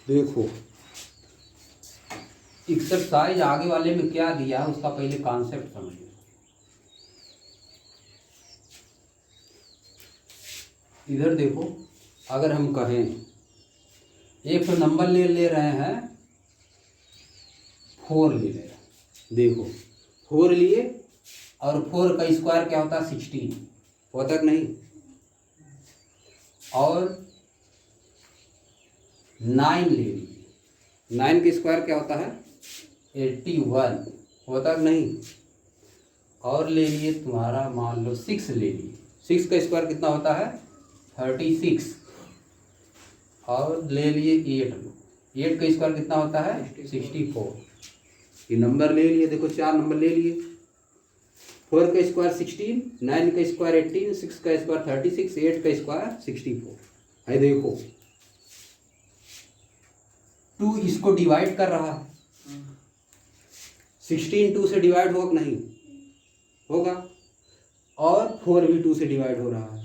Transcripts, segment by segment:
देखो एक्सरसाइज आगे वाले में क्या दिया है उसका पहले कॉन्सेप्ट समझिए। इधर देखो, अगर हम कहें एक तो नंबर ले रहे हैं, 4 ले रहे हैं। देखो 4 लिए और 4 का स्क्वायर क्या होता है 16 होता कि नहीं, और 9 ले लीजिए, 9 का स्क्वायर क्या होता है 81 होता कि नहीं, और ले लिए तुम्हारा मान लो 6 ले लिए, 6 का स्क्वायर कितना होता है 36, और ले लिए 8 लो, 8 का स्क्वायर कितना होता है 64। ये नंबर ले लिए, देखो 4 नंबर ले लिए, 4 का स्क्वायर 16, 9 का स्क्वायर 18, 6 का स्क्वायर 36, 8 का स्क्वायर 64 है। देखो 2 इसको डिवाइड कर रहा है, 16 2 से डिवाइड होगा कि नहीं होगा, और 4 भी 2 से डिवाइड हो रहा है,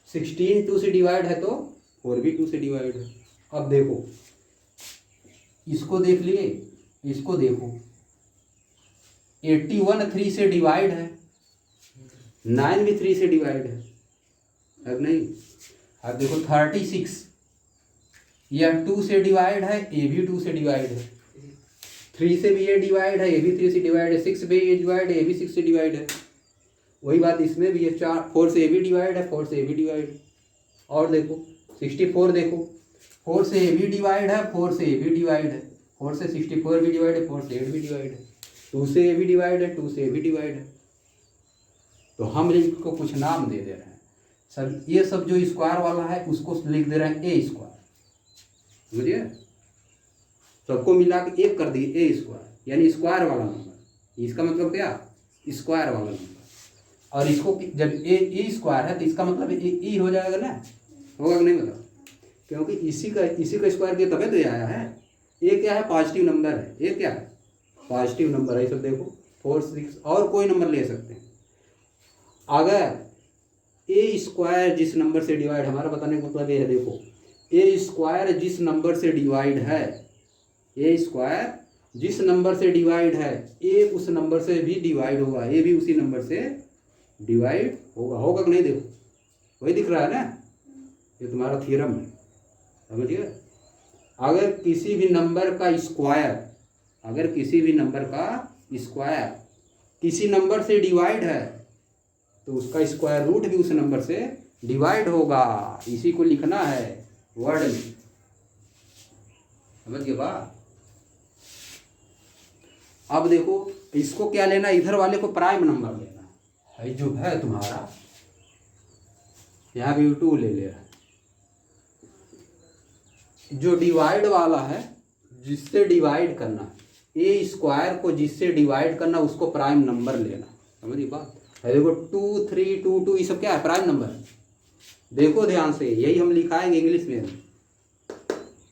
16 2 से डिवाइड है तो 4 भी 2 से डिवाइड है। अब देखो इसको देख लिए, इसको देखो 81 3 से डिवाइड है, 9 भी 3 से डिवाइड है, अब नहीं। अब देखो 36 यह 2 से डिवाइड है, ये भी 2 से डिवाइड है, 3 से भी ये डिवाइड है, ये भी 3 से डिवाइड है, 6 भी ये डिवाइड है, ये भी 6 से डिवाइड है। वही बात इसमें भी है, 4 से ये भी डिवाइड है, 4 से ये भी डिवाइड है। और देखो 64 देखो, 4 से ये भी डिवाइड है, 4 से ये भी डिवाइड है, 4 से 64 भी डिवाइड है, 4 से 8 भी डिवाइड है, 2 से ये भी डिवाइड है, 2 से ये भी डिवाइड है। तो हम इसको कुछ नाम दे रहे हैं सब, ये सब जो स्क्वायर वाला है उसको लिख दे रहे हैं ए स्क्वायर, समझिए, सबको मिला के एक कर दिए ए स्क्वायर, यानी स्क्वायर वाला नंबर। इसका मतलब क्या, स्क्वायर वाला नंबर। और इसको जब ए स्क्वायर है तो इसका मतलब ए हो जाएगा ना, होगा कि नहीं बताओ, क्योंकि इसी का स्क्वायर किया तभी तो ये आया है। ये क्या है पॉजिटिव नंबर है, ये क्या है पॉजिटिव नंबर है। सब देखो 4 6 और कोई नंबर ले सकते हैं। अगर ए स्क्वायर जिस नंबर से डिवाइड, हमारा बताने का मतलब ये है, देखो ए स्क्वायर जिस नंबर से डिवाइड है, ए स्क्वायर जिस नंबर से डिवाइड है, ए उस नंबर से भी डिवाइड होगा, ए भी उसी नंबर से डिवाइड होगा, होगा कि नहीं। देखो वही दिख रहा है ना, ये तुम्हारा थ्योरम है, समझिए। अगर किसी भी नंबर का स्क्वायर, अगर किसी भी नंबर का स्क्वायर किसी नंबर से डिवाइड है तो उसका स्क्वायर रूट भी उस नंबर से डिवाइड होगा। इसी को लिखना है वर्ड में, समझ गए बात। अब देखो इसको क्या लेना, इधर वाले को प्राइम नंबर लेना है, जो है तुम्हारा यहाँ भी 2 ले रहा है, जो डिवाइड वाला है जिससे डिवाइड करना, ए स्क्वायर को जिससे डिवाइड करना उसको प्राइम नंबर लेना, समझिए बात है। देखो 2 3 2 2 ये सब क्या है प्राइम नंबर। देखो ध्यान से, यही हम लिखाएंगे इंग्लिश में,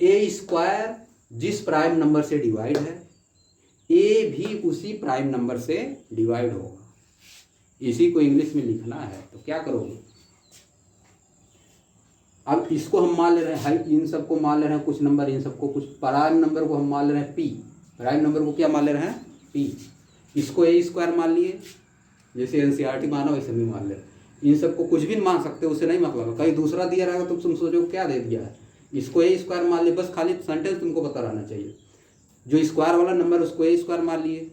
ए स्क्वायर जिस प्राइम नंबर से डिवाइड है, ए भी उसी प्राइम नंबर से डिवाइड होगा। इसी को इंग्लिश में लिखना है, तो क्या करोगे। अब इसको हम मान ले रहे हैं, इन सबको मान ले रहे हैं कुछ नंबर, इन सबको कुछ प्राइम नंबर को हम मान ले रहे हैं पी, प्राइम नंबर को क्या मान ले रहे हैं पी। इसको ए स्क्वायर मान लिए, जैसे एनसीईआरटी माना वैसे भी मान ले रहे हैं। इन सबको कुछ भी मान सकते हो, उससे नहीं मतलब, कहीं दूसरा दिया रहेगा तो तुम सोचो क्या दे दिया है। इसको ए स्क्वायर मान लिए, बस खाली सेंटेंस तुमको पता रहना चाहिए। जो स्क्वायर वाला नंबर उसको ए स्क्वायर मान लिए,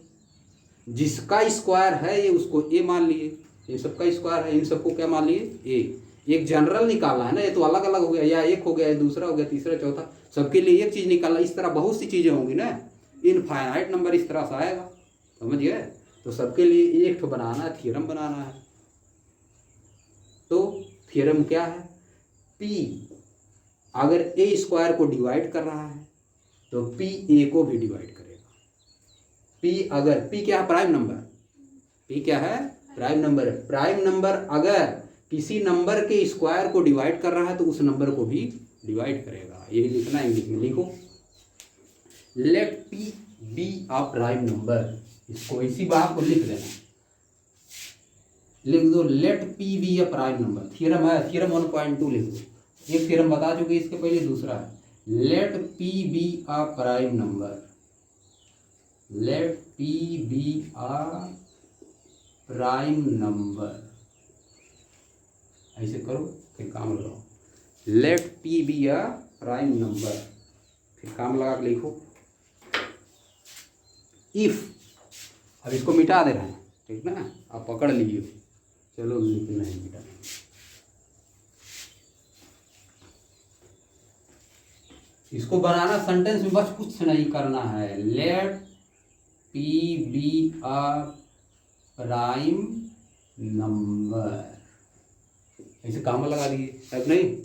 जिसका स्क्वायर है ये उसको ए मान लिए, ये सबका स्क्वायर है, इन सबको क्या मान लिए ए। एक जनरल निकालना है ना, ये तो अलग अलग हो गया, या एक हो गया, दूसरा हो गया, तीसरा चौथा, सबके लिए एक चीज़ निकालना। इस तरह बहुत सी चीज़ें होंगी ना, इनफाइनाइट नंबर इस तरह से आएगा, समझ गए। तो सबके लिए एक ठो बनाना है, थ्योरम बनाना है। तो थ्योरम क्या है, पी अगर ए स्क्वायर को डिवाइड कर रहा है तो पी ए को भी डिवाइड करेगा। पी अगर, पी क्या है प्राइम नंबर, पी क्या है प्राइम नंबर है। प्राइम नंबर अगर किसी नंबर के स्क्वायर को डिवाइड कर रहा है तो उस नंबर को भी डिवाइड करेगा। यही लिखना है इंग्लिश में, लिखो let P be a prime number. इसको इसी बात को लिख देना, लिख दो let P be a prime number. Theorem है, थ्योरम 1.2 लिख दो। एक थ्योरम बता चुके, इसके पहले दूसरा है let P be a prime number, let P be a prime number, ऐसे करो फिर काम लगाओ। Let P be a prime number, फिर काम लगा के लिखो इफ। अब इसको मिटा दे रहे हैं, ठीक ना, आप पकड़ लीजिए। चलो लिखना है मिटा, इसको बनाना सेंटेंस में बस कुछ नहीं करना है। Let P be a prime number, ऐसे काम लगा दिए, है नहीं।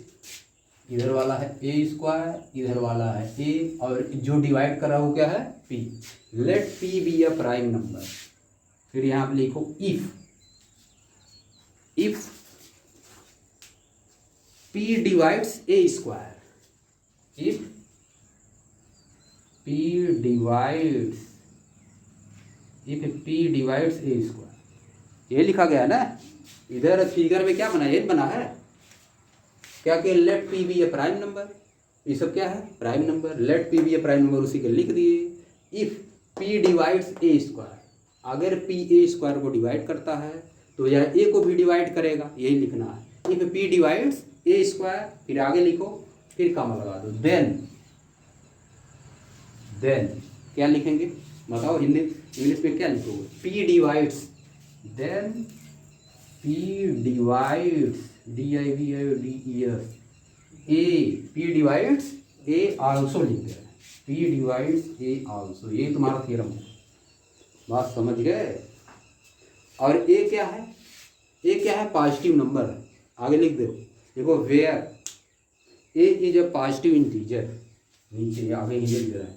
इधर वाला है ए स्क्वायर, इधर वाला है ए, और जो डिवाइड कर रहा है वो क्या है P. Let P be a prime number, फिर यहाँ पे लिखो if, if P divides A square, if P divides, if P divides A square, ये लिखा गया है ना। इधर फिगर में क्या बना है, ये बना है क्या कि let P be a prime number, ये सब क्या है prime number. Let P be a prime number उसी के लिख दिए। If P divides A square, अगर P A स्क्वायर को डिवाइड करता है तो यह A को भी डिवाइड करेगा, यही लिखना है। If P divides A square, फिर आगे लिखो, फिर कॉमा लगा दो। देन क्या लिखेंगे बताओ, हिंदी इंग्लिश में क्या लिखोगे। P divides, then P divides DIVIDES A, P divides A also लिख दे रहे हैं, P डिवाइड्स A आल्सो, ये तुम्हारा थ्योरम है, बात समझ गए। और A क्या है, A क्या है पॉजिटिव नंबर, आगे लिख दो। देखो where A is a positive integer, नीचे आगे ही लिख दे रहे हैं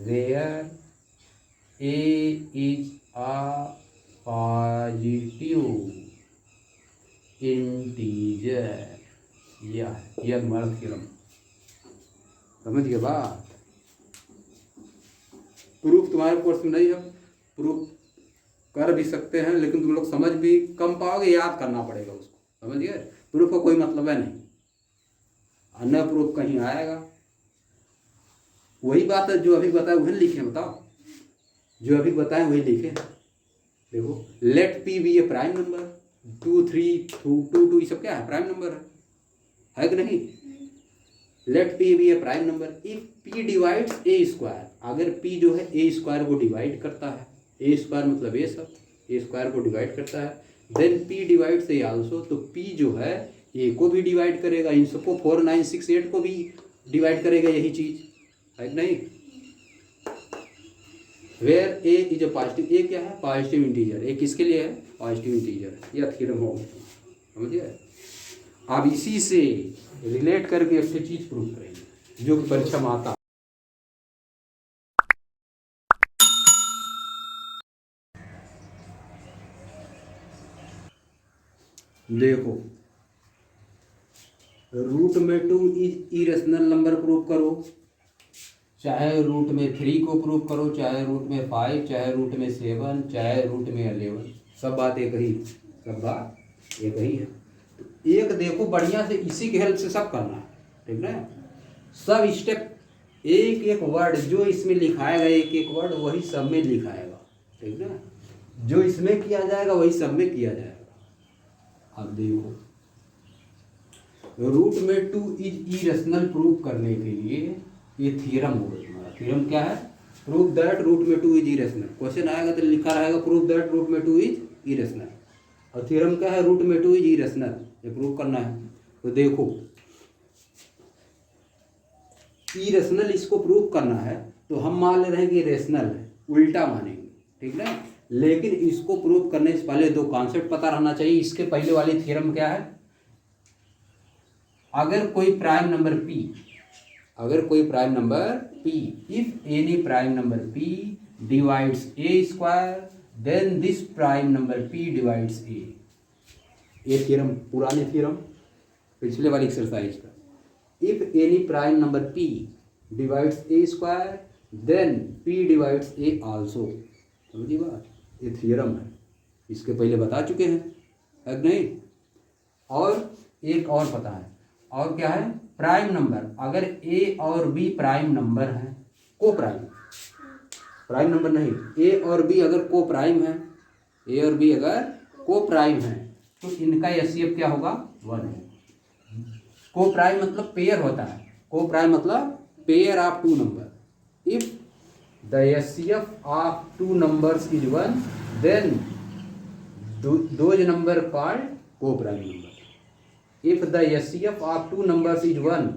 where A is a positive integer, यह तुम्हारा थ्योरम, समझ गए बात। प्रूफ तुम्हारे कोर्स में नहीं है, प्रूफ कर भी सकते हैं लेकिन तुम लोग समझ भी कम पाओगे, याद करना पड़ेगा उसको, समझ गए। प्रूफ का कोई मतलब है नहीं, अन्य प्रूफ कहीं आएगा। वही बात है जो अभी बताया वही लिखे, बताओ जो अभी बताए वही लिखे। देखो late P be a prime number, 2 3 2 2 ये सब क्या है प्राइम नंबर है कि नहीं। Let P be a prime number if P divides A square, अगर पी जो है ए स्क्वायर को डिवाइड करता है, ए स्क्वायर मतलब ए सब, ए स्क्वायर को डिवाइड करता है, देन पी डिवाइड्स ए आल्सो, तो पी जो है ए को भी डिवाइड करेगा, इन सबको 4 9 6 8 को भी डिवाइड करेगा, यही चीज है कि नहीं। Where a is a positive, a क्या है पॉजिटिव इंटीजर, ए किसके लिए है पॉजिटिव इंटीजर, यह थ्योरम हो गया, समझिए। अब इसी से रिलेट करके एक चीज प्रूव करेंगे जो कि परीक्षा में आता। देखो रूट में 2 इज इरेशनल नंबर प्रूव करो, चाहे रूट में 3 को प्रूव करो, चाहे रूट में 5, चाहे रूट में 7, चाहे रूट में 11, सब बात एक ही, सब बात एक ही है। तो एक देखो बढ़िया से, इसी की हेल्प से सब करना है, ठीक ना। सब स्टेप एक एक वर्ड जो इसमें लिखाएगा, एक एक वर्ड वही सब में लिखाएगा, ठीक ना। जो इसमें किया जाएगा वही सब में किया जाएगा। अब देखो रूट में 2 इज इरेशनल प्रूव करने के लिए ये थ्योरम होगा तुम्हारा। थ्योरम क्या है, प्रूव दैट रूट में 2 इज इरेशनल। क्वेश्चन आएगा तो लिखा रहेगा प्रूव दैट रूट में 2 इज इरेशनल, और थ्योरम क्या है रूट में 2 इज इरेशनल, ये प्रूव करना है। तो देखो इरेशनल इसको प्रूव करना है तो हम मान ले रहे हैं कि रेशनल है, उल्टा मानेंगे, ठीक ना। लेकिन इसको प्रूव करने से पहले दो कॉन्सेप्ट पता रहना चाहिए। इसके पहले वाली थ्योरम क्या है, अगर कोई प्राइम नंबर p, अगर कोई prime number p, if any prime number p divides a square, then this prime number p divides a। ये थ्योरम पुराने थ्योरम पिछले वाली एक्सरसाइज का। If any prime number p divides a square, then p divides a also, समझिए बात, ये theorem है, इसके पहले बता चुके हैं, है नहीं। और एक और पता है, और क्या है, प्राइम नंबर, अगर ए और बी प्राइम नंबर है, को प्राइम नंबर नहीं, ए और बी अगर को प्राइम है, ए और बी अगर को प्राइम है तो इनका एचसीएफ क्या होगा? 1 है। को प्राइम मतलब पेयर होता है, को प्राइम मतलब pair of two number. If the HCF of two numbers is 1 then those number called coprime number. If the HCF of two numbers is 1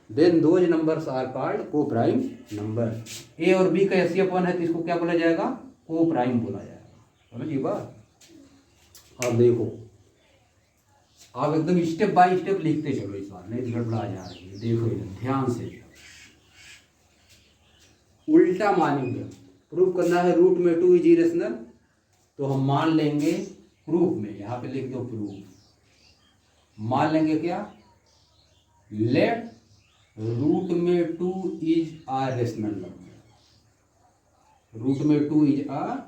then those numbers are called coprime number. A और B का HCF 1 है तो इसको क्या बोला जाएगा? को prime बोला जाएगा। समझिए बात। अब देखो, आप एकदम स्टेप बाय स्टेप लिखते चलो, इस बार नहीं गड़बड़ा जा रही है। देखो इधर ध्यान से, उल्टा मानेंगे। प्रूफ करना है रूट में 2 इज इरेशनल, तो हम मान लेंगे प्रूफ में, यहाँ पे लिख दो प्रूफ। मान लेंगे क्या? लेट रूट में 2 is a rational number. Root में 2 इज अ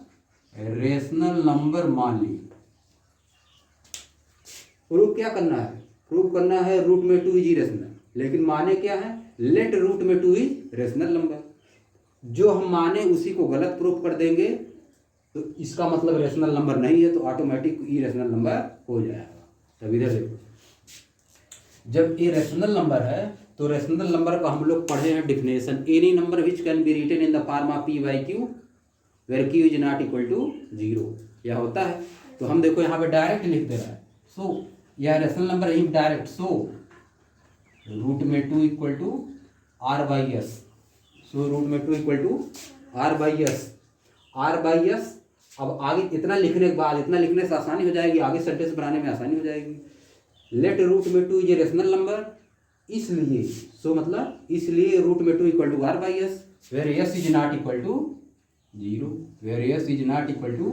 रेशनल नंबर मान ली। प्रूफ क्या करना है? प्रूफ करना है रूट में 2 इज इरेशनल, लेकिन माने क्या है? लेट रूट में 2 इज रेशनल नंबर। जो हम माने उसी को गलत प्रूफ कर देंगे तो इसका मतलब रेशनल नंबर नहीं है, तो ऑटोमेटिक इरेशनल नंबर हो जाएगा। तब इधर देखो, जब ये रेशनल नंबर है तो रेशनल नंबर का हम लोग पढ़े हैं definition, any number which can be written in the form of P by Q where Q is not equal to 0, यह होता है। तो हम देखो यहाँ पे डायरेक्ट लिख दे रहा है, सो यह रेशनल नंबर है डायरेक्ट। सो रूट में 2 equal to R by S. So root में 2 equal to R by S. R by S. अब आगे इतना लिखने के बाद, इतना लिखने से आसानी हो जाएगी, आगे सेंटेंस बनाने में आसानी हो जाएगी। लेट रूट में 2 इज ए रेशनल नंबर, इसलिए सो मतलब इसलिए रूट में 2 equal to R by S where S is not equal to 0, where S is not equal to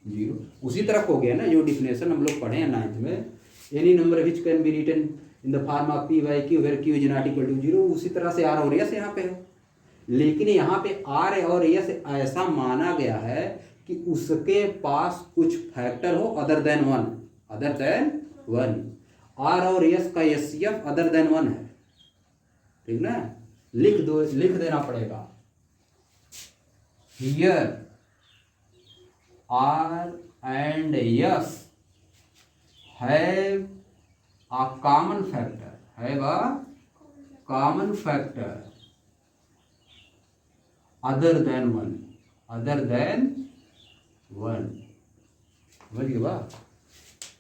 0। उसी तरह हो गया ना जो डिफिनेशन हम लोग पढ़े हैं 9th में, any number which can be written in the form of P by Q where Q is not equal to 0, उसी तरह से आर और एस यहाँ पे है। लेकिन यहाँ पे आर और एस ऐसा माना गया है कि उसके पास कुछ फैक्टर हो other than 1, other than 1। R और एस का एचसीएफ अदर देन 1 है, ठीक ना? लिख दो, लिख देना पड़ेगा। Here R and S have a common factor, have a common factor other than 1, other than 1। समझिए बात।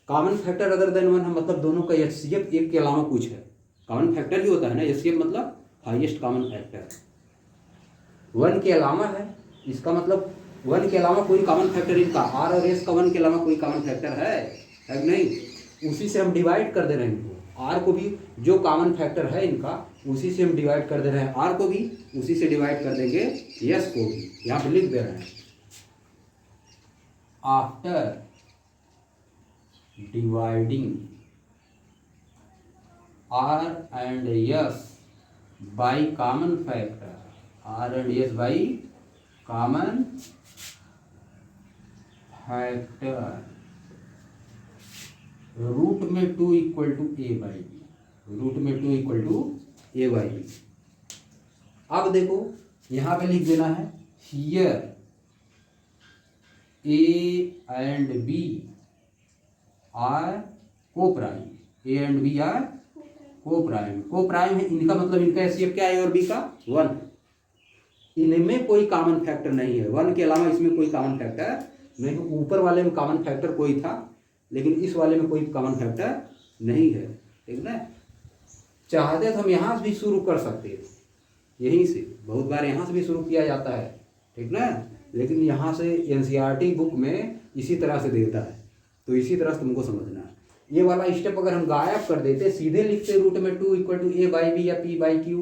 कॉमन फैक्टर अदर देन 1 है, मतलब दोनों का एचसीएफ एक के अलावा कुछ है। कॉमन फैक्टर ही होता है ना एचसीएफ, मतलब हाईएस्ट कॉमन फैक्टर 1 के अलावा है। इसका मतलब 1 के अलावा कोई कॉमन फैक्टर इनका, आर और एस का 1 के अलावा कोई कॉमन फैक्टर है कि नहीं? उसी से हम डिवाइड कर दे रहे हैं इनको। आर को भी जो कॉमन फैक्टर है इनका उसी से हम डिवाइड कर दे रहे हैं, आर को भी उसी से डिवाइड कर देंगे, एस को भी यहाँ पे लिख दे रहे हैं। After dividing R and S by common factor, R and S by common factor, root में 2 equal to A by b, root में 2 equal to A by B. अब देखो यहाँ पे लिख देना है here A and B are coprime, a and B are coprime. Coprime है, इनका मतलब इनका एचसीएफ क्या है और बी का 1। इनमें कोई कॉमन फैक्टर नहीं है, 1 के अलावा इसमें कोई कॉमन फैक्टर नहीं। ऊपर वाले में कॉमन फैक्टर कोई था, लेकिन इस वाले में कोई कॉमन फैक्टर नहीं है, ठीक ना? चाहते तो हम यहाँ से भी शुरू कर सकते हैं, यहीं से, बहुत बार यहाँ से भी शुरू किया जाता है, ठीक ना? लेकिन यहाँ से एनसीईआरटी बुक में इसी तरह से देता है, तो इसी तरह से तुमको समझना है। ये वाला स्टेप अगर हम गायब कर देते, सीधे लिखते रूट में 2 equal to A by b या p by Q,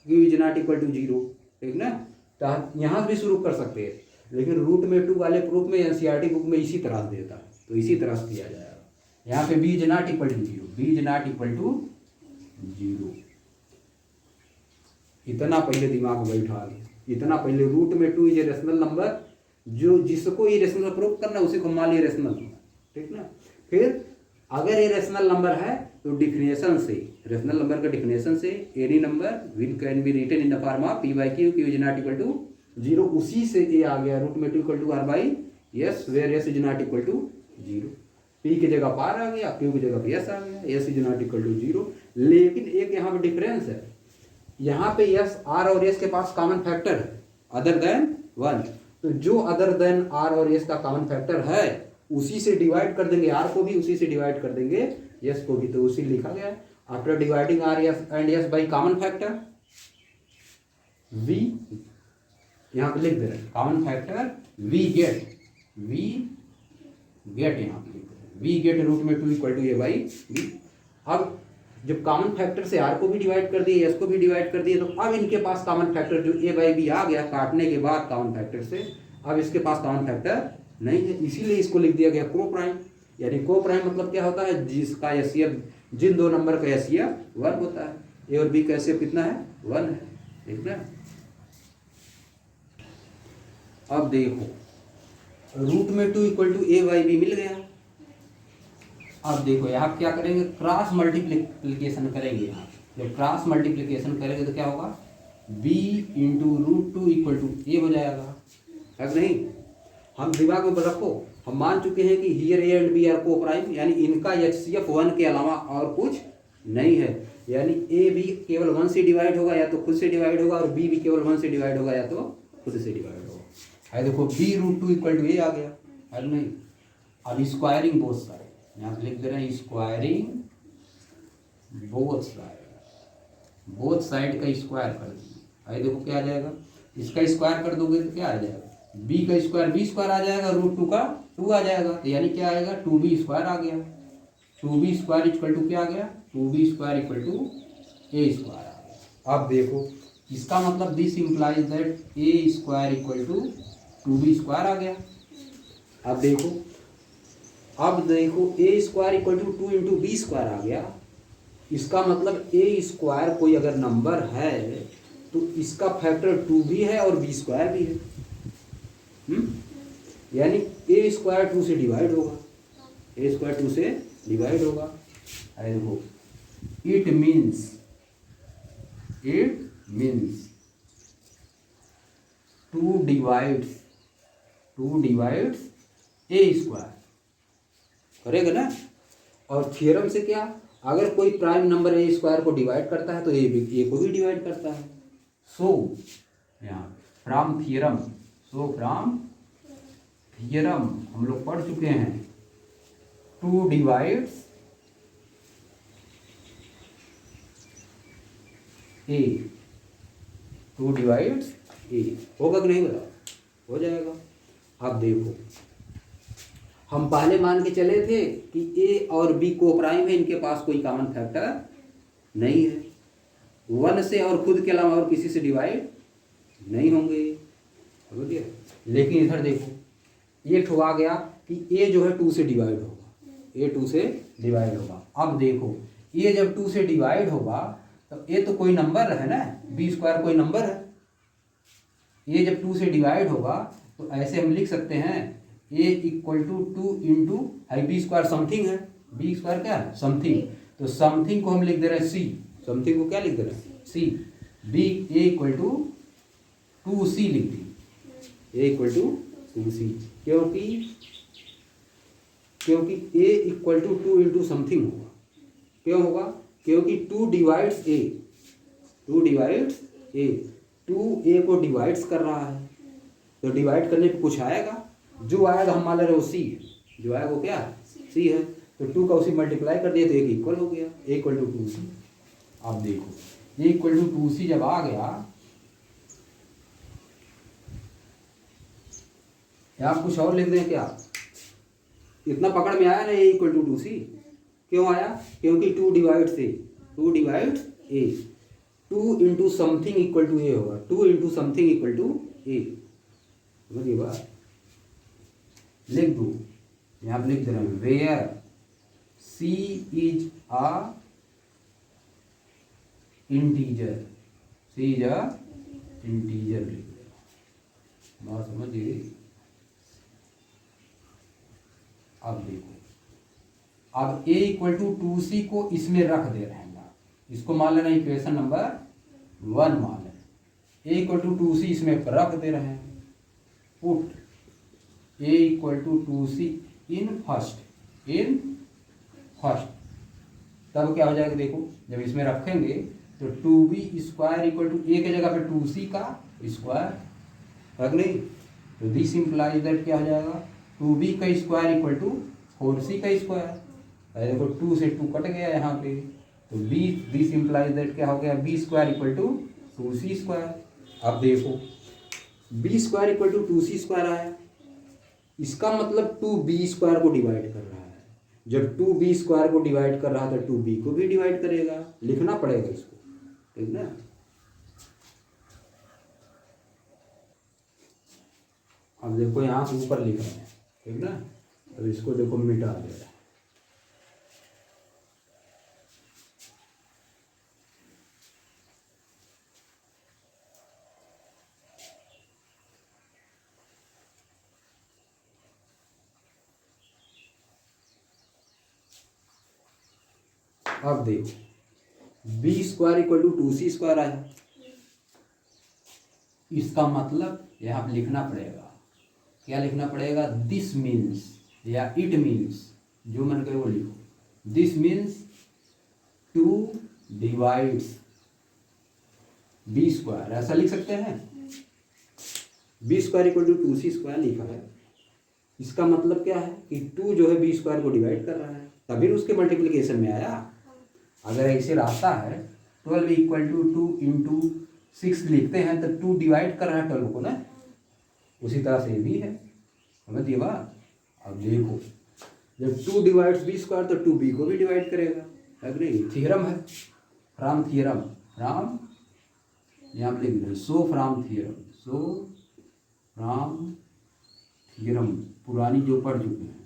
Q is not equal to 0, ठीक ना? तो यहाँ से भी शुरू कर सकते हैं, लेकिन रूट में 2 वाले प्रूफ में एनसीईआरटी बुक में इसी तरह से देता है, तो इसी तरह से किया जाएगा। यहाँ पे B is not equal to 0, B is not equal to 0। इतना पहले दिमाग में बैठा लिया, इतना पहले रूट में 2 इज ए रेशनल नंबर, जो जिसको ये रेशनल प्रूफ करना है उसी को मान लिया रेशनल नंबर, ठीक ना? फिर अगर ये रेशनल नंबर है तो डिफिनेशन से, रेशनल नंबर का डिफिनेशन से any number will can be written in the form of P by Q, Q is not equal to zero. उसी से ये आ गया रूट में two equal to R by S where S is not equal to zero. P की जगह पार आ गया, Q की जगह पे एस आ गया, S is not equal to zero. लेकिन एक यहाँ पे डिफरेंस है, यहाँ पे एस आर और एस के पास कॉमन फैक्टर है अदर देन वन। तो जो अदर देन आर और एस का कॉमन फैक्टर है उसी से डिवाइड कर देंगे, आर को भी उसी से डिवाइड कर देंगे, एस को भी। तो उसी लिखा गया है after dividing R S and S by common factor we, यहाँ पे लिख दे रहे हैं कॉमन फैक्टर वी गेट यहाँ पे लिख दे रहे हैं वी गेट रूट में two equal to A by B. अब जब कॉमन फैक्टर से आर को भी डिवाइड कर दिए, एस को भी डिवाइड कर दिए, तो अब इनके पास कॉमन फैक्टर जो ए बाई बी आ गया काटने के बाद कॉमन फैक्टर से, अब इसके पास कॉमन फैक्टर नहीं है, इसीलिए इसको लिख दिया गया को प्राइम। यानी को प्राइम मतलब क्या होता है, जिसका एसईएफ, जिन दो नंबर का एसईएफ 1 होता है। ए और बी का एसईएफ कितना है, 1 है, ठीक है। अब देखो रूट में two equal to A by b मिल गया। अब देखो यहाँ क्या करेंगे, क्रॉस मल्टीप्लिकेशन करेंगे। यहाँ जब क्रॉस मल्टीप्लिकेशन करेंगे तो क्या होगा, b into root two equal to a हो जाएगा, है कि नहीं। हम दिमाग में रखो, हम मान चुके हैं कि here A and B are coprime, यानी इनका एचसीएफ 1 के अलावा और कुछ नहीं है। यानी ए भी केवल 1 से डिवाइड होगा या तो खुद से डिवाइड होगा, और बी भी केवल 1 से डिवाइड होगा या तो खुद से डिवाइड होगा। है देखो b root two equal to a आ गया, है नहीं। अब स्क्वायरिंग बोथ साइड, यहाँ पे लिख दे रहे हैं स्क्वायरिंग बोथ साइड का स्क्वायर कर दीजिए। है देखो क्या आ जाएगा, इसका स्क्वायर कर दोगे तो क्या आ जाएगा, b का स्क्वायर b स्क्वायर आ जाएगा, रूट 2 का 2 आ जाएगा, तो यानी क्या आएगा 2b स्क्वायर आ गया। 2b स्क्वायर इक्वल टू क्या आ गया, 2b square equal to a square आ गया। अब देखो इसका मतलब this implies that a square equal to 2b square आ गया। अब देखो a square equal to 2 into B square आ गया। इसका मतलब a स्क्वायर कोई अगर नंबर है तो इसका फैक्टर 2 भी है और b स्क्वायर भी है। यानी a स्क्वायर 2 से डिवाइड होगा, a स्क्वायर 2 से डिवाइड होगा। देखो it means 2 divides a square करेगा ना। और थ्योरम से क्या, अगर कोई प्राइम नंबर ए स्क्वायर को डिवाइड करता है तो ए को भी डिवाइड करता है। सो यहाँ फ्रॉम थ्योरम हम लोग पढ़ चुके हैं 2 डिवाइड्स ए, 2 डिवाइड्स ए होगा कि नहीं, बताओ, हो जाएगा। अब देखो हम पहले मान के चले थे कि ए और बी को प्राइम है, इनके पास कोई कॉमन फैक्टर नहीं है, 1 से और खुद के अलावा और किसी से डिवाइड नहीं होंगे, समझिए। लेकिन इधर देखो ये ठो आ गया कि ए जो है 2 से डिवाइड होगा, ए 2 से डिवाइड होगा। अब देखो ये जब 2 से डिवाइड होगा तो ए तो कोई नंबर है ना, बी स्क्वायर कोई नंबर है। ये जब 2 से डिवाइड होगा तो ऐसे हम लिख सकते हैं a equal to 2 into B square something है, बी स्क्वायर क्या है, समथिंग। तो समथिंग को हम लिख दे रहे हैं सी, समथिंग को क्या लिख दे रहे हैं, c. B a equal to 2c लिख दी, ए इक्वल टू 2c, क्योंकि a equal to 2 into something होगा। क्यों होगा, क्योंकि 2 डिवाइड्स ए, 2 ए को डिवाइड्स कर रहा है, तो डिवाइड करने पे कुछ आएगा, जो आएगा हम मान ले रहे हो सी, जो आएगा वो क्या सी है। तो 2 का उसी मल्टीप्लाई कर दिया तो एक इक्वल हो गया, ए इक्वल टू 2c। आप देखो ए इक्वल टू 2c जब आ गया, या आप कुछ और लिख दें क्या, इतना पकड़ में आया ना ए इक्वल टू 2c। क्यों आया, क्योंकि 2 divides a, 2 into something equal to a होगा, 2 into something equal to a, समझिए बात। लिख दो, यहाँ पे लिख दे रहे हैं where c is a integer, लिख दे, बात समझिए। अब देखो अब a इक्वल टू 2c को इसमें रख दे रहे हैं, इसको मान लेना इक्वेशन नंबर 1 मान लेना, a इक्वल टू 2c इसमें रख दे रहे हैं, put a equal to 2c in first, तब क्या हो जाएगा देखो, जब इसमें रखेंगे तो 2b square equal to a के जगह पे 2c का स्क्वायर, रख नहीं, तो दिस इम्प्लाइज दैट क्या हो जाएगा 2b का स्क्वायर इक्वल टू 4c का स्क्वायर, देखो 2 से 2 कट गया यहाँ पे, तो दिस इम्प्लाइज दैट क्या हो गया b square equal to 2c square. अब देखो b square equal to 2c square आया, इसका मतलब 2b स्क्वायर को डिवाइड कर रहा है, जब 2b स्क्वायर को डिवाइड कर रहा था 2b को भी डिवाइड करेगा, लिखना पड़ेगा इसको, ठीक ना। अब देखो यहाँ से ऊपर लिख रहे हैं, ठीक ना, अब इसको देखो मिटा दे रहा है, अब देखो b square equal to 2c square आया, इसका मतलब यहाँ पे लिखना पड़ेगा, क्या लिखना पड़ेगा, दिस मीन्स या इट मीन्स, जो मन करे वो लिखो, this means 2 divides b square, ऐसा लिख सकते हैं, b square equal to 2c square लिखा है, इसका मतलब क्या है कि 2 जो है b स्क्वायर को डिवाइड कर रहा है, तभी उसके मल्टीप्लिकेशन में आया। अगर ऐसे रहता है 12 इक्वल टू 2 इंटू 6 लिखते हैं तो 2 डिवाइड कर रहा है 12 को ना, उसी तरह से ये भी है, समझ दिए बात। अब देखो जब 2 डिवाइड्स b स्क्वायर तो 2b को भी डिवाइड करेगा, अग्री थ्योरम है, फ्रॉम थ्योरम, फ्रॉम यहाँ पे लिख दें so from theorem, so from theorem पुरानी जो पढ़ चुके हैं,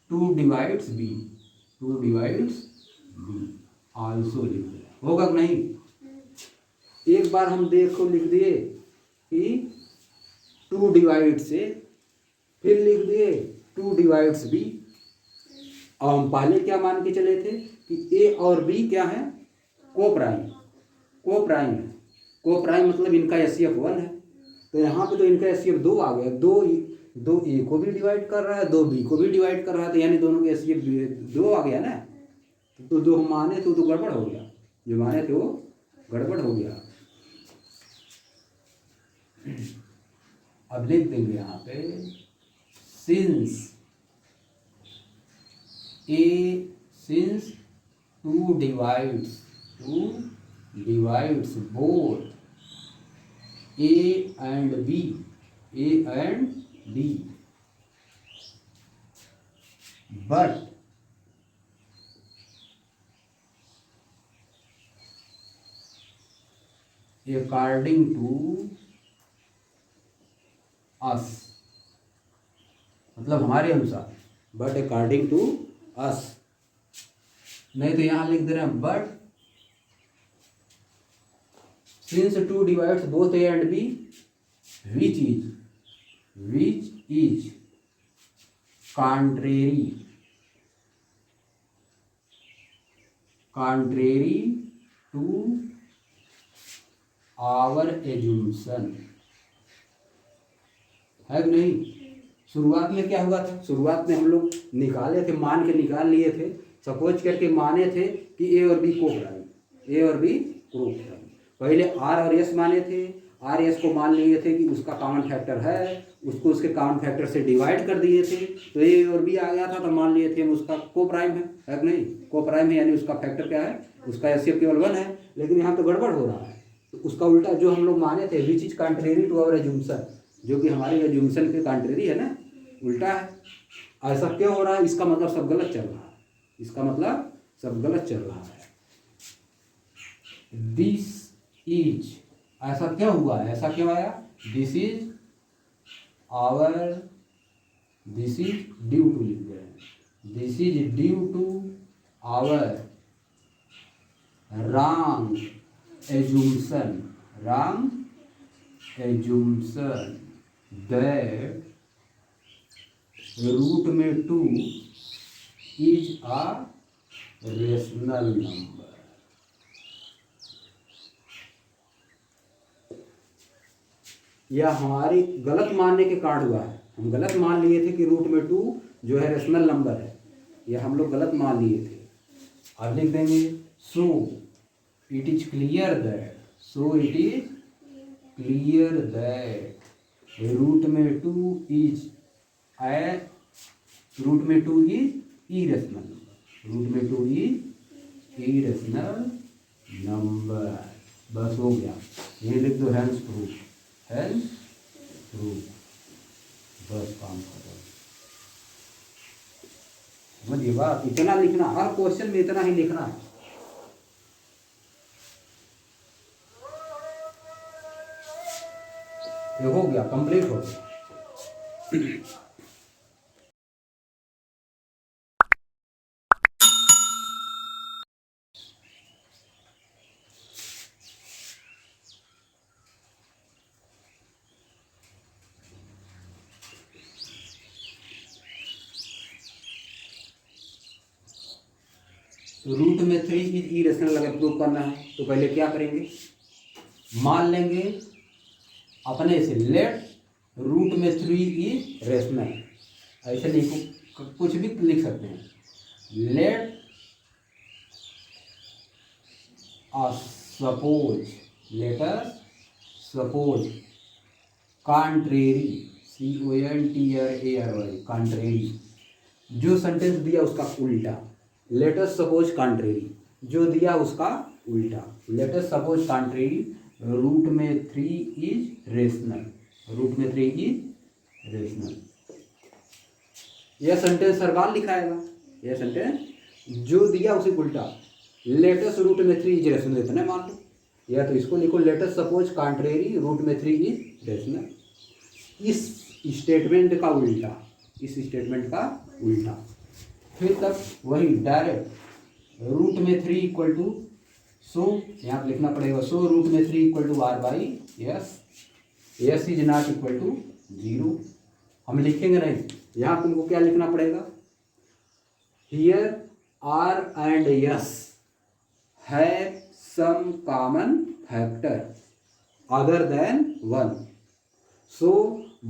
2 divides b, 2 divides b also लिख दें, होगा कि नहीं। एक बार हम देखो लिख दिए कि 2 डिवाइड से, फिर लिख दिए 2 डिवाइड्स b, और हम पहले क्या मान के चले थे कि a और b क्या है, को प्राइम है, को प्राइम मतलब इनका एचसीएफ 1 है, तो यहाँ पे तो इनका एचसीएफ 2 आ गया, दो a को भी डिवाइड कर रहा है, 2 b को भी डिवाइड कर रहा है, तो यानी दोनों के एचसीएफ 2 आ गया ना, तो जो हम माने थे तो गड़बड़ हो गया, जो माने थे वो गड़बड़ हो गया। अब लिख देंगे यहाँ पे since 2 divides both a and b, but according to us, मतलब हमारे अनुसार, बट अकॉर्डिंग टू अस, नहीं तो यहां लिख दे रहे हैं but since 2 divides both A and B, which is contrary to our assumption, है कि नहीं। शुरुआत में क्या हुआ था, शुरुआत में हम लोग निकाले थे, मान के निकाल लिए थे, सपोज करके माने थे कि ए और बी को प्राइम, पहले आर और एस माने थे, आर एस को मान लिए थे कि उसका कॉमन फैक्टर है, उसको उसके कॉमन फैक्टर से डिवाइड कर दिए थे, तो ए और बी आ गया था, तो मान लिए थे उसका को प्राइम है कि नहीं, को प्राइम है, यानी उसका फैक्टर क्या है, उसका एचसीएफ केवल 1 है, लेकिन यहाँ तो गड़बड़ हो रहा है, तो उसका उल्टा जो हम लोग माने थे which is contrary to our assumption, जो कि हमारे एज्यूम्पशन के कॉन्ट्रेरी है ना, उल्टा है। ऐसा क्यों हो रहा है, इसका मतलब सब गलत चल रहा है, इसका मतलब सब गलत चल रहा है। दिस इज, ऐसा क्यों हुआ है, ऐसा क्यों आया, दिस इज ड्यू टू लिख रहे हैं, this is due to our wrong assumption that root में 2 इज अ रेशनल नंबर। यह हमारे गलत मानने के कारण हुआ है। हम गलत मान लिए थे कि रूट में 2 जो है रेशनल नंबर है, यह हम लोग गलत मान लिए थे। अब लिख देंगे so it is clear that, so it is clear that root में 2 इज इरेशनल नंबर, रूट में 2 इज इरेशनल नंबर। बस हो गया, ये लिख दो हैंस प्रूफ, हैंस प्रूफ, बस काम खत्म। समझिए बात, इतना लिखना, हर क्वेश्चन में इतना ही लिखना है। ये हो गया, कंप्लीट हो गया। तो रूट में 3 इज इरेशनल अगर प्रूव करना है तो पहले क्या करेंगे, मान लेंगे अपने से लेट रूट में 3 इज रेशनल। ऐसे लिखो, कुछ भी लिख सकते हैं, let suppose, late us suppose contrary, CONTRARY, contrary, जो सेंटेंस दिया उसका उल्टा। लेट अस सपोज कॉन्ट्रेरी, जो दिया उसका उल्टा। Let us suppose contrary root में 3 इज रेशनल, रूट में 3 इज रेशनल। यह सेंटेंस हर बार लिखाएगा, यह सेंटेंस जो दिया उसे उल्टा। लेट अस रूट में 3 इज रेशनल, इतना मान लो, या तो इसको लिखो let us suppose contrary root में 3 इज रेशनल। इस स्टेटमेंट का उल्टा, इस स्टेटमेंट का उल्टा। फिर तक वही डायरेक्ट रूट में 3 इक्वल टू, सो यहाँ पर लिखना पड़ेगा, सो रूट में 3 equal to R by S, S is not equal to 0। हम लिखेंगे नहीं, यहाँ तुमको क्या लिखना पड़ेगा, here R and S have some common factor other than 1, so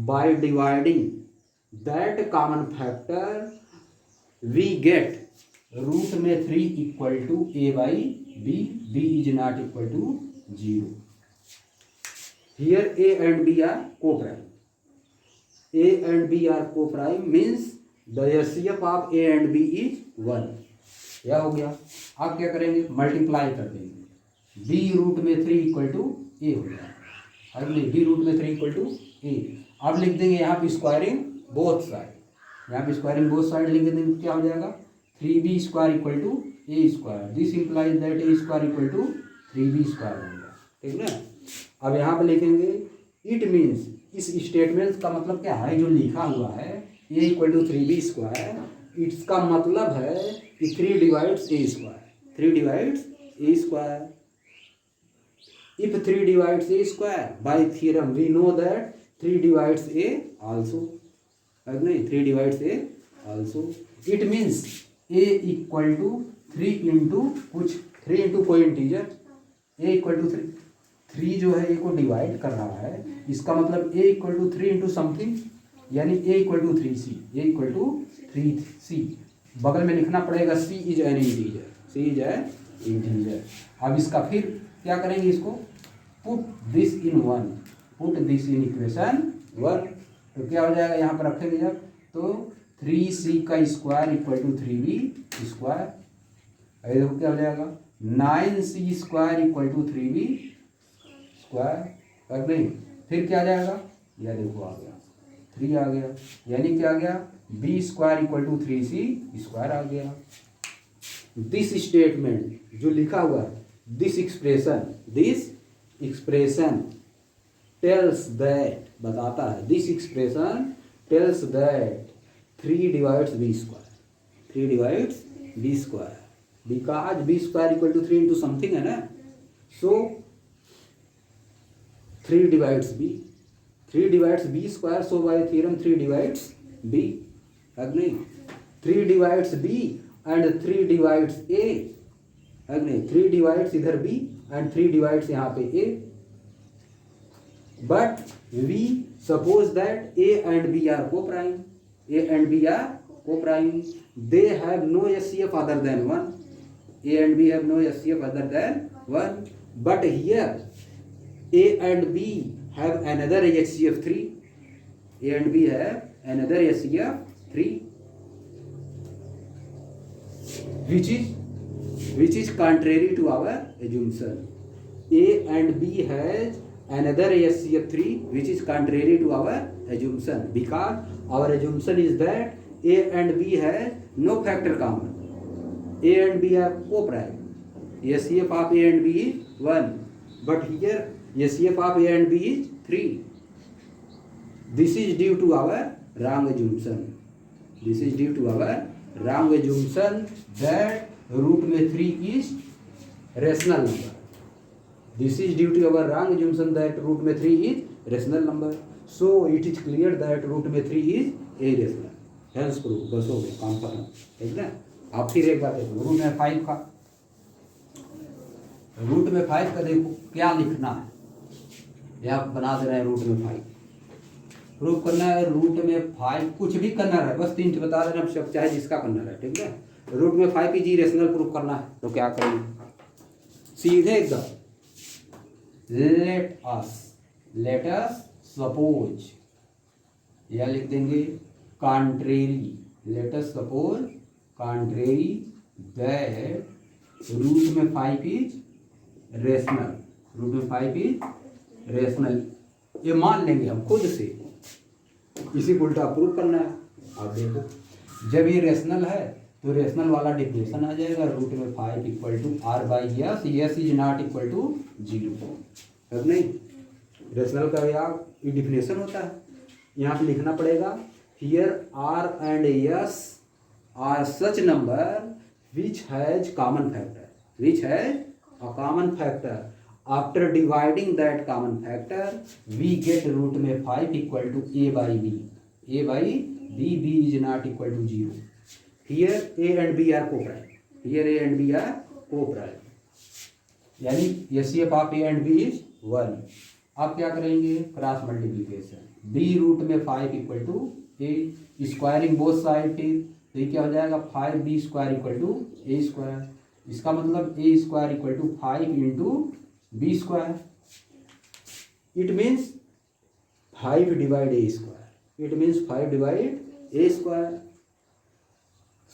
by dividing that common factor we get root में 3 equal to a by b, b is not equal to 0। here a and b are co-prime, a and b are co-prime means the HCF of a and b is 1। क्या हो गया, आप क्या करेंगे, multiply कर देंगे, b root में 3 equal to a हो गया, अगले b रूट में 3 इक्वल टू a। अब लिख देंगे यहाँ पे स्क्वायरिंग बोथ साइड, यहाँ पे स्क्वायरिंग बोथ साइड लिख देंगे, क्या हो जाएगा 3b square equal to a square, this implies that a square equal to 3b square हो गया, ठीक ना। अब यहाँ पे लिखेंगे इट मीन्स, इस स्टेटमेंट का मतलब क्या है, जो लिखा हुआ है a equal to 3b square, इसका मतलब है कि 3 divides a square, 3 divides a square. If 3 divides a square, by theorem we know that 3 divides a also, है नहीं, 3 divides a also। It means a equal to 3 into कुछ, 3 into कोई integer, a equal to 3, 3 जो है a को divide कर रहा है, इसका मतलब a equal to 3 into something, यानी a equal to 3c, a equal to 3c। बगल में लिखना पड़ेगा c is an integer, c is an integer। अब इसका फिर क्या करेंगे, इसको put this in 1, put this in equation 1, तो क्या हो जाएगा, यहाँ पर रखेंगे जब, तो 3c का square equal to 3b square, अरे देखो क्या हो जाएगा 9c square equal to 3b square, कर नहीं, फिर क्या आ जाएगा, यह देखो आ गया 3 आ गया, यानी क्या आ गया b square equal to 3c square आ गया। दिस स्टेटमेंट जो लिखा हुआ है, दिस एक्सप्रेशन टेल्स दैट, बताता है, this expression tells that 3 divides b square, 3 divides b square, because b square equal to 3 into something है ना, so 3 divides b, 3 divides b square, so by theorem 3 divides b, है नहीं। 3 divides B and 3 divides A, है नहीं, 3 divides इधर B and 3 divides यहाँ पे a, but we suppose that a and B are coprime, a and B are coprime, they have no HCF other than 1, A and B have no HCF other than 1, but here A and B have another HCF 3, A and B have another HCF 3, which is contrary to our assumption. A and B has another HCF 3 which is contrary to our assumption, because our assumption is that A and B has no factor common. A and B are co-prime. HCF of A and B is 1, but here HCF of A and B is 3. This is due to our wrong assumption. This is due to our wrong assumption that root में 3 is rational number. This is due to our wrong assumption that root में 3 is rational number. So it is clear that root में 3 is irrational. Hence proof. बस हो गया, काम खत्म, ठीक ना। आप फिर एक बार देखो, रूट में 5 का, रूट में 5 का देखो क्या लिखना है, ये आप बना दे रहे हैं रूट में 5, प्रूफ करना है रूट में 5, कुछ भी करना है, बस 3 बता दे रहे हैं, सब चाहे जिसका करना है, ठीक है। रूट में 5 इज इरेशनल प्रूफ करना है, तो क्या करेंगे, सीधे एकदम, लेट अस सपोज, या लिख देंगे contrary, let us suppose contrary that root में 5 is rational, रूट में 5 is rational, ये मान लेंगे हम खुद से, इसी को उल्टा प्रूव करना है। आप देखो जब ये रेशनल है तो रेशनल वाला डिफिनेशन आ जाएगा, रूट में 5 equal to R by S, S is not equal to 0, अब नहीं, रेशनल का ये डिफिनेशन होता है, यहाँ पे लिखना पड़ेगा, here R and S are such number which has common factor, which has a common factor. After dividing that common factor, we get root में 5 equal to a by b, a by b, b is not equal to 0. Here a and b are co-prime, here a and b are co-prime, यानी HCF of a and b is 1. आप क्या करेंगे, cross multiplication, b root में 5 equal to a, squaring both side, तो ये क्या हो जाएगा, 5b square equal to a square, इसका मतलब a square equal to 5 into B square, it means 5 divide a square, it means 5 divide a square.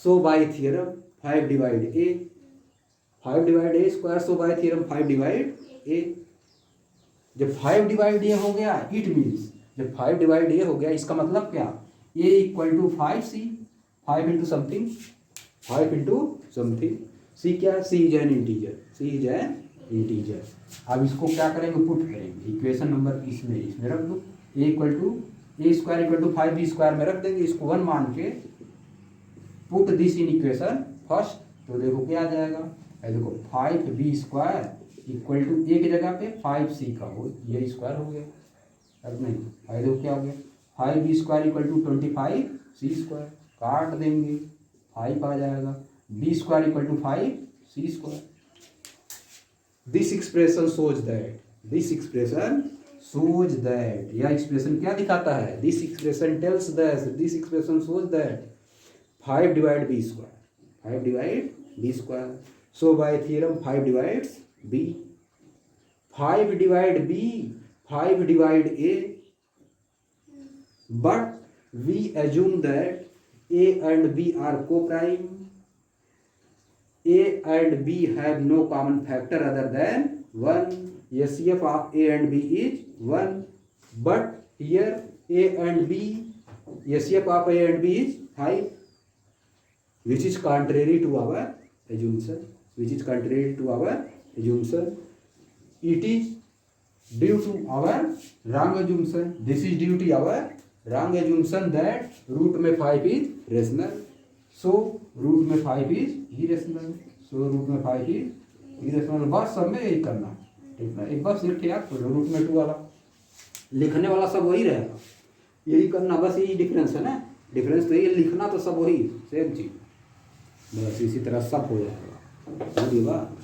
So by theorem 5 divide a, 5 divide a square, so by theorem 5 divide a. जब 5 divide ए हो गया, it means जब 5 divide ए हो गया, इसका मतलब क्या, ए equal to 5c, 5 into something, 5 into something, सी क्या, सी is an integer, C is an integer. अब इसको क्या करेंगे, पुट करेंगे, इक्वेशन नंबर इसमें रख दो, a equal to a square equal to 5b square में रख देंगे, इसको 1 मान के put this in equation first, तो देखो क्या आ जाएगा, देखो 5b स्क्वायर इक्वल टू ए की जगह पे 5c का हो, ये स्क्वायर हो गया, अब नहीं, देखो क्या हो गया, 5b square equal to 25c square, काट देंगे 5 आ जाएगा, b square equal to 5c square. This expression shows that, this expression shows that, यह एक्सप्रेशन क्या दिखाता है, this expression tells that, this expression shows that 5 divide b square, 5 divide b square, so by theorem 5 divides b, 5 divide b, 5 divide a, but we assume that A and B are co-prime, A and B have no common factor other than 1, HCF of A and B is 1, but here A and B, HCF of A and B is 5, which is contrary to our assumption, which is contrary to our assumption. It is due to our wrong assumption, this is due to our wrong assumption that root में 5 is rational, so root में 5 is irrational, so root में 5 is irrational। बस सब में यही करना, ठीक ना, एक बस लिखे आप रूट में 2 वाला लिखने वाला सब वही रहेगा, यही करना, बस यही डिफरेंस है ना, डिफरेंस तो ये, लिखना तो सब वही सेम चीज़, बस इसी तरह सब हो जाएगा। समझिए बात।